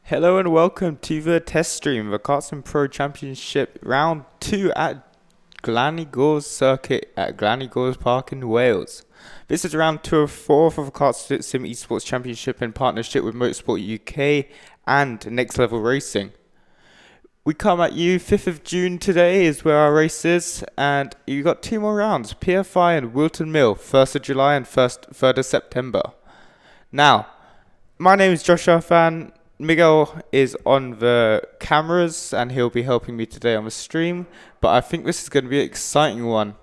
Hello and welcome to the test stream of the KartSim Pro Championship Round 2 at Glanigors Circuit at Glanigors Park in Wales. This is round 2 of 4 of the KartSim Esports Championship in partnership with Motorsport UK and Next Level Racing. We come at you 5th of June today is where our race is, and you got 2 more rounds, PFI and Wilton Mill, 1st of July and 3rd of September. Now, my name is Joshua Fan. Miguel is on the cameras and he'll be helping me today on the stream, but I think this is going to be an exciting one.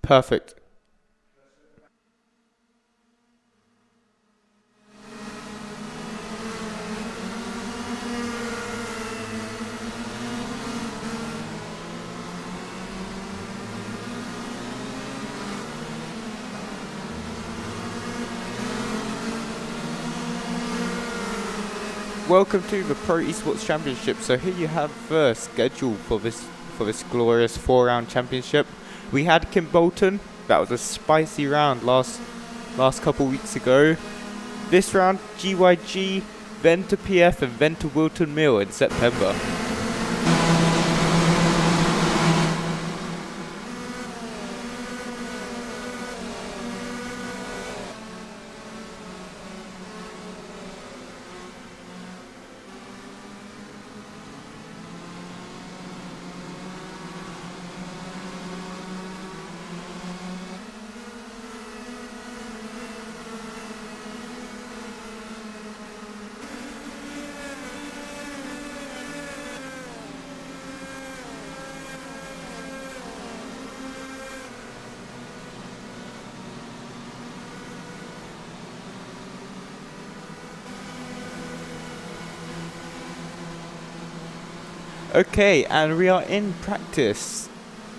Perfect. Welcome to the Pro Esports Championship. So here you have the schedule for this glorious 4-round championship. We had Kimbolton. That was a spicy round last couple weeks ago. This round, GYG, then to PF, and then to Wilton Mill in September. Okay, and we are in practice.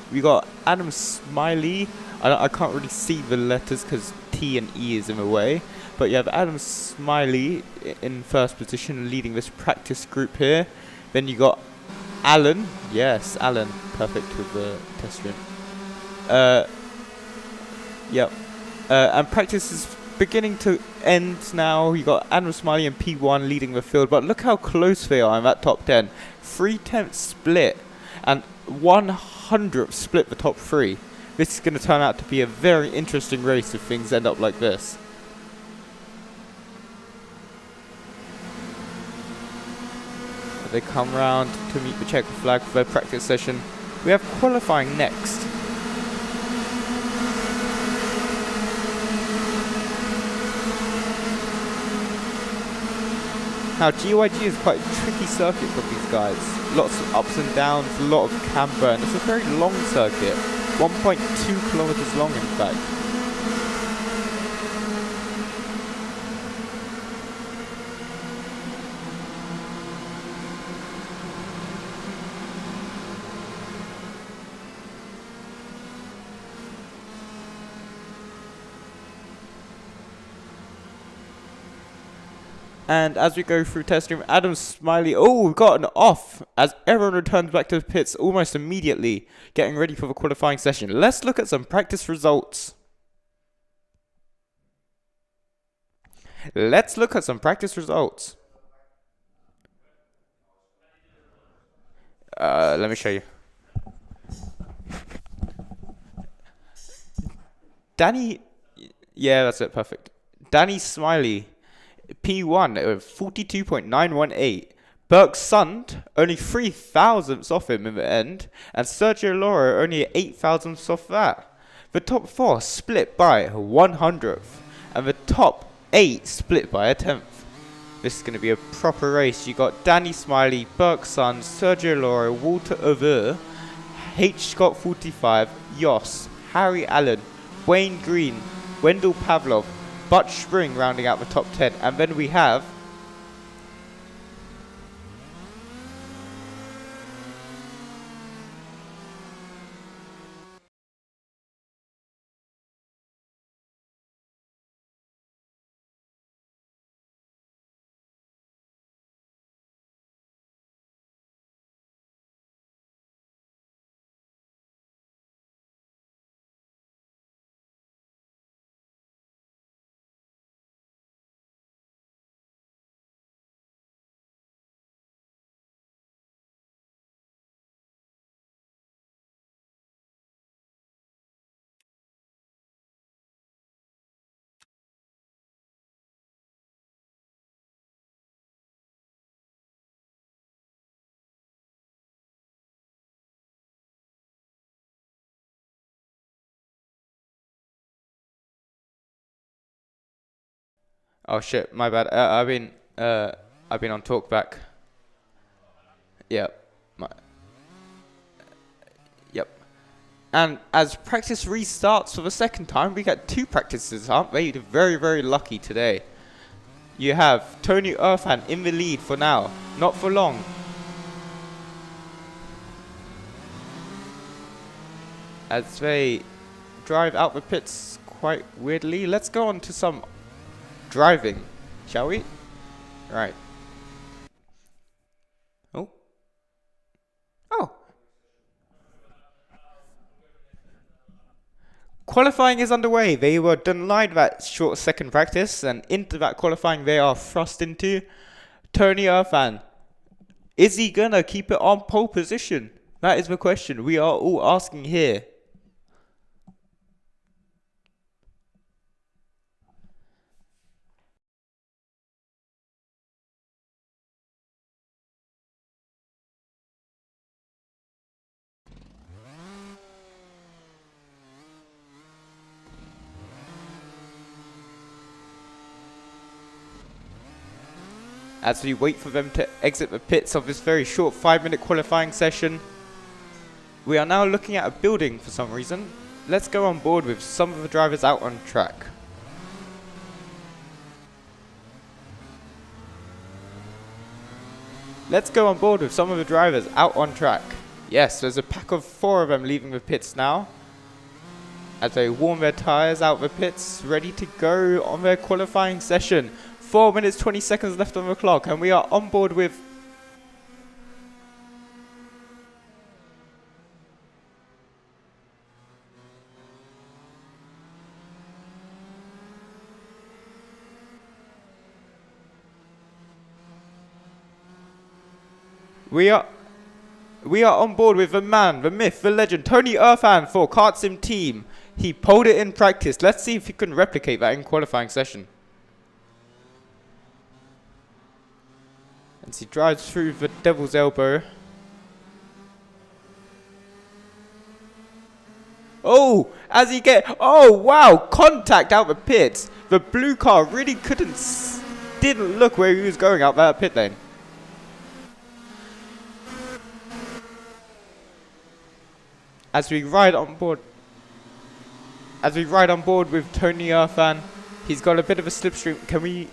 We got Adam Smiley. I can't really see the letters because T and E is in the way. But you have Adam Smiley in first position leading this practice group here. Then you got Alan. Yes, Alan. Perfect with the test room. Yep. And practice is beginning to end now. You got Adam Smiley and P1 leading the field. But look how close they are in that top 10. 3/10 split and 100th split the top 3. This is going to turn out to be a very interesting race if things end up like this. They come round to meet the checker flag for their practice session. We have qualifying next. Now GYG is quite a tricky circuit for these guys. Lots of ups and downs, a lot of camber, and it's a very long circuit. 1.2 kilometers long in fact. And as we go through test room, Adam Smiley, we've got an off as everyone returns back to the pits almost immediately, getting ready for the qualifying session. Let's look at some practice results. Let me show you. Danny, yeah, that's it, perfect. Danny Smiley. P1 42.918. Burke Sund only 3 thousandths off him in the end, and Sergio Loro only 8 thousandths off that. The top 4 split by 100th, and the top 8 split by a 10th. This is going to be a proper race. You got Danny Smiley, Burke Sund, Sergio Loro, Walter Over, H. Scott 45, Yoss, Harry Allen, Wayne Green, Wendell Pavlov, Butch Spring rounding out the top 10, and then we have Oh shit, my bad. I've been on talkback. Yep. Yep. And as practice restarts for the second time, we get 2 practices, aren't we? Very, very lucky today. You have Tony Earthan in the lead for now, not for long. As they drive out the pits quite weirdly. Let's go on to some driving, shall we? Right. Oh. Qualifying is underway. They were denied that short second practice, and into that qualifying they are thrust into. Tony Earthan, is he gonna keep it on pole position? That is the question we are all asking here. As we wait for them to exit the pits of this very short 5-minute qualifying session, we are now looking at a building for some reason. Let's go on board with some of the drivers out on track. Let's go on board with some of the drivers out on track. Yes, there's a pack of 4 of them leaving the pits now, as they warm their tyres out the pits, ready to go on their qualifying session. 4 minutes 20 seconds left on the clock, and we are on board with we are on board with the man, the myth, the legend, Tony Earthan for KartSim team. He pulled it in practice. Let's see if he can replicate that in qualifying session. As he drives through the devil's elbow. Oh, oh wow, contact out the pits. The blue car really didn't look where he was going out that pit lane. As we ride on board with Tony Earthan, he's got a bit of a slipstream. Can we?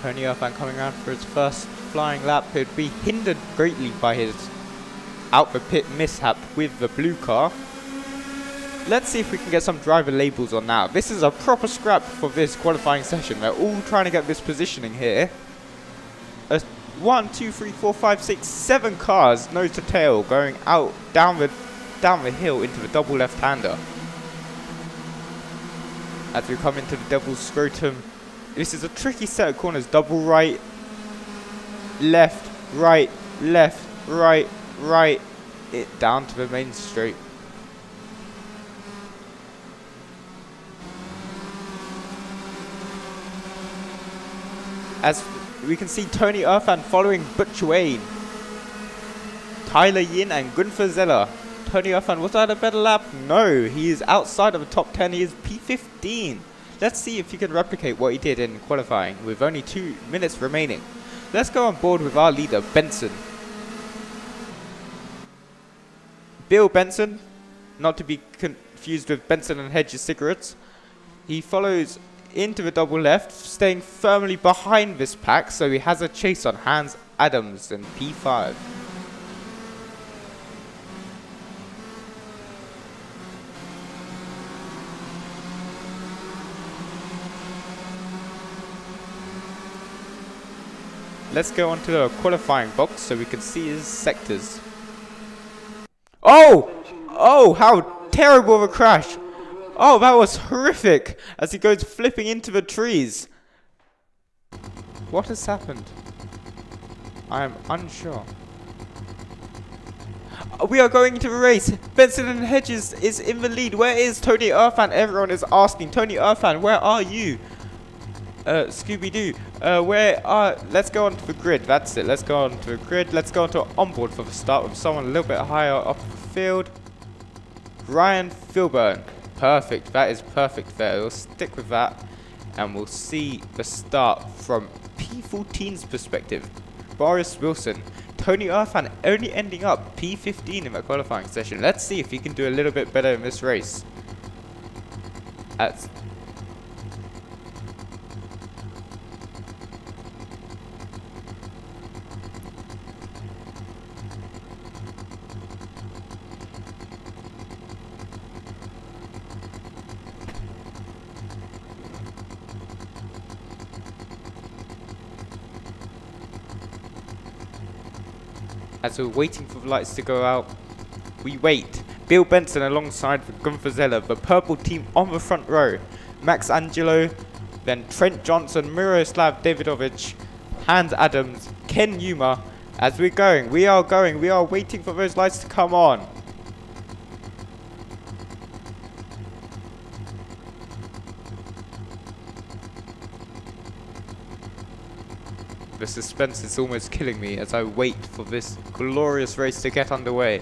Tony Earthan coming around for his first flying lap. He'd be hindered greatly by his out the pit mishap with the blue car. Let's see if we can get some driver labels on now. This is a proper scrap for this qualifying session. They're all trying to get this positioning here. 1, 2, 3, 4, 5, 6, 7 cars nose to tail going out down the hill into the double left-hander. As we come into the devil's scrotum. This is a tricky set of corners. Double right, left, right, left, right, right. It down to the main straight. As we can see Tony Earthan following Butch Wayne, Tyler Yin and Gunther Zeller. Tony Earthan, was that a better lap? No, he is outside of the top 10. He is P15. Let's see if he can replicate what he did in qualifying with only 2 minutes remaining. Let's go on board with our leader, Benson. Bill Benson, not to be confused with Benson and Hedges cigarettes. He follows into the double left, staying firmly behind this pack, so he has a chase on Hans Adams in P5. Let's go onto the qualifying box so we can see his sectors. Oh! Oh, how terrible of a crash! Oh, that was horrific! As he goes flipping into the trees. What has happened? I am unsure. We are going into a race. Benson and Hedges is in the lead. Where is Tony Earthan? Everyone is asking. Tony Earthan, where are you? Scooby-Doo. Let's go onto the grid. That's it. Let's go onto the grid. Let's go onto onboard for the start with someone a little bit higher up the field. Ryan Filburn. Perfect. That is perfect there. We'll stick with that. And we'll see the start from P14's perspective. Boris Wilson. Tony Earthan only ending up P15 in that qualifying session. Let's see if he can do a little bit better in this race. As we're waiting for the lights to go out, we wait. Bill Benson alongside Gunther Zeller, the purple team on the front row. Max Angelo, then Trent Johnson, Miroslav Davidovich, Hans Adams, Ken Yuma. As we're going, we are waiting for those lights to come on. The suspense is almost killing me as I wait for this glorious race to get underway.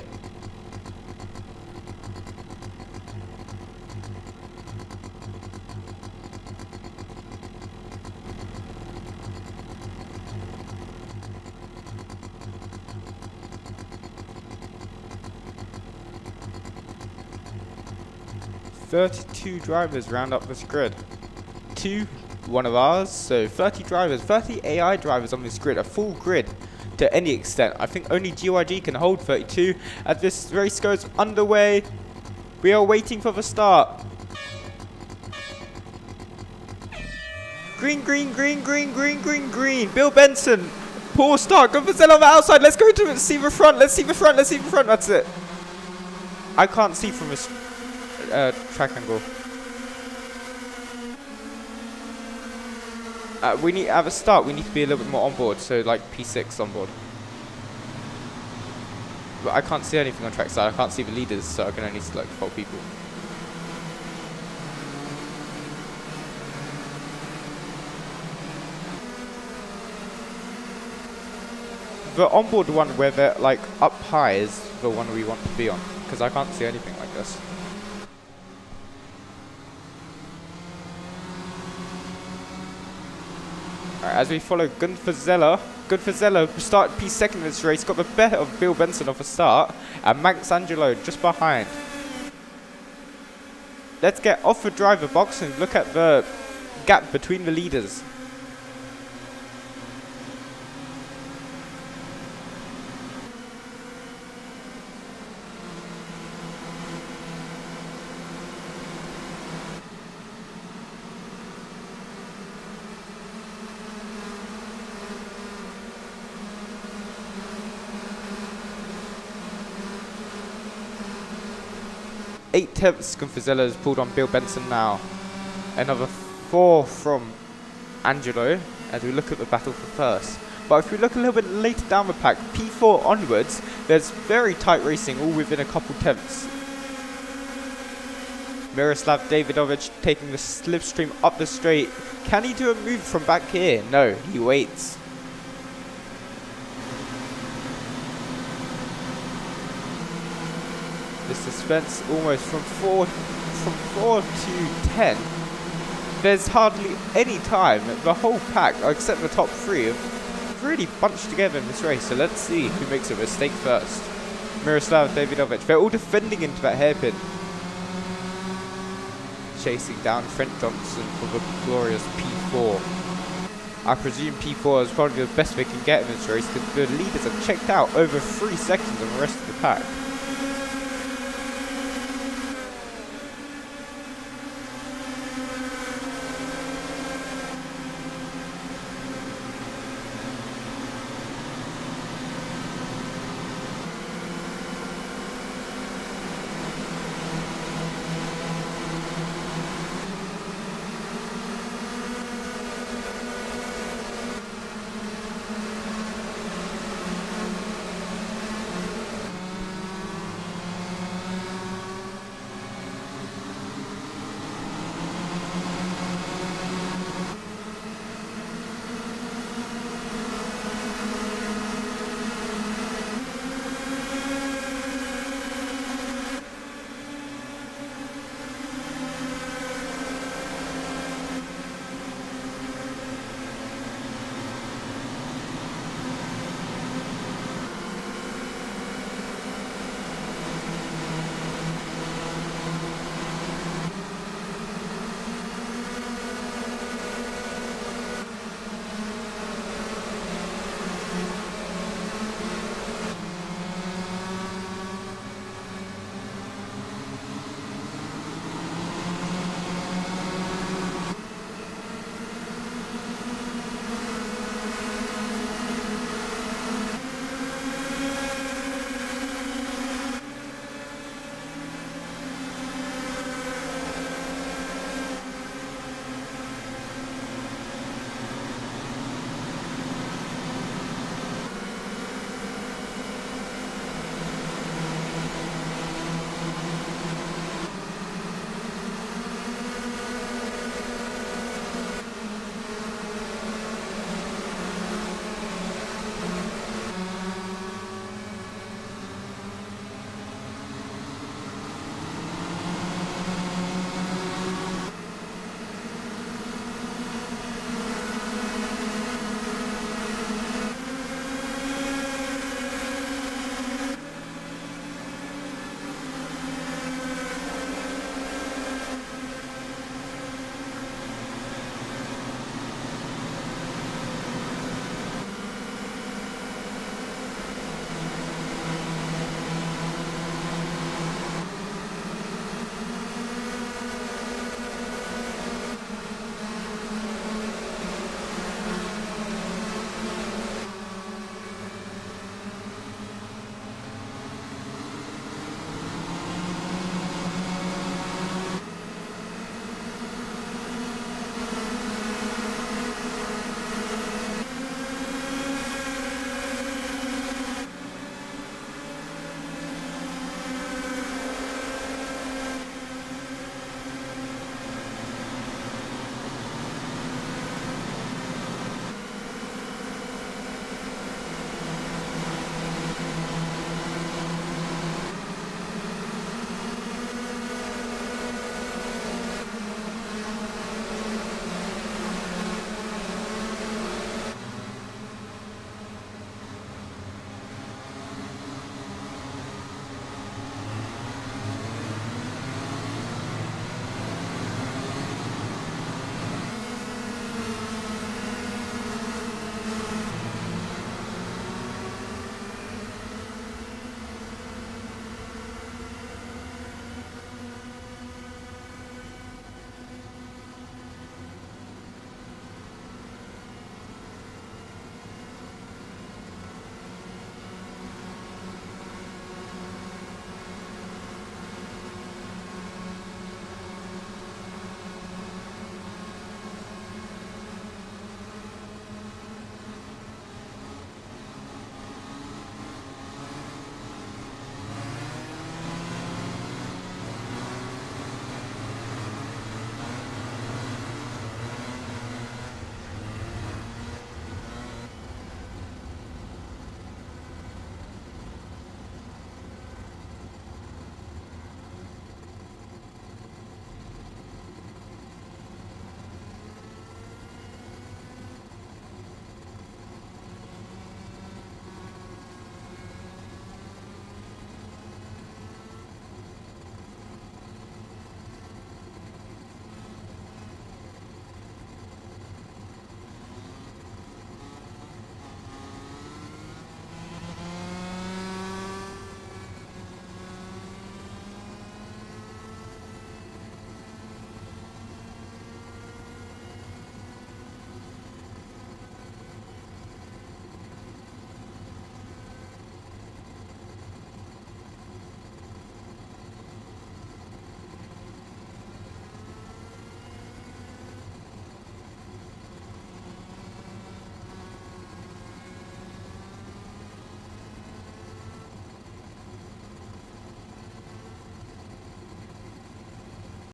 "32 drivers round up this grid. One of ours, so 30 drivers, 30 AI drivers on this grid, a full grid to any extent. I think only GYG can hold 32 as this race goes underway. We are waiting for the start. Green, green, green, green, green, green, green. Bill Benson, poor start. Gunverzell on the outside. Let's go to see the front. Let's see the front. Let's see the front. That's it. I can't see from this track angle. We need at the start. We need to be a little bit more on board, so like P6 on board. But I can't see anything on track side. I can't see the leaders, so I can only select 4 people. The onboard one where they're like up high is the one we want to be on, because I can't see anything like this. As we follow Gunther Zeller. Gunther Zeller started P2 in this race, got the better of Bill Benson off the start, and Max Angelo just behind. Let's get off the driver box and look at the gap between the leaders. Eight tenths Gunverzella has pulled on Bill Benson now. Another 4 from Angelo as we look at the battle for first. But if we look a little bit later down the pack, P4 onwards, there's very tight racing, all within a couple tenths. Miroslav Davidovich taking the slipstream up the straight. Can he do a move from back here? No, he waits. The suspense almost from 4 to 10. There's hardly any time. The whole pack, except the top 3, have really bunched together in this race. So let's see who makes a mistake first. Miroslav Davidovich. They're all defending into that hairpin. Chasing down Trent Johnson for the glorious P4. I presume P4 is probably the best they can get in this race because the leaders have checked out over 3 seconds of the rest of the pack.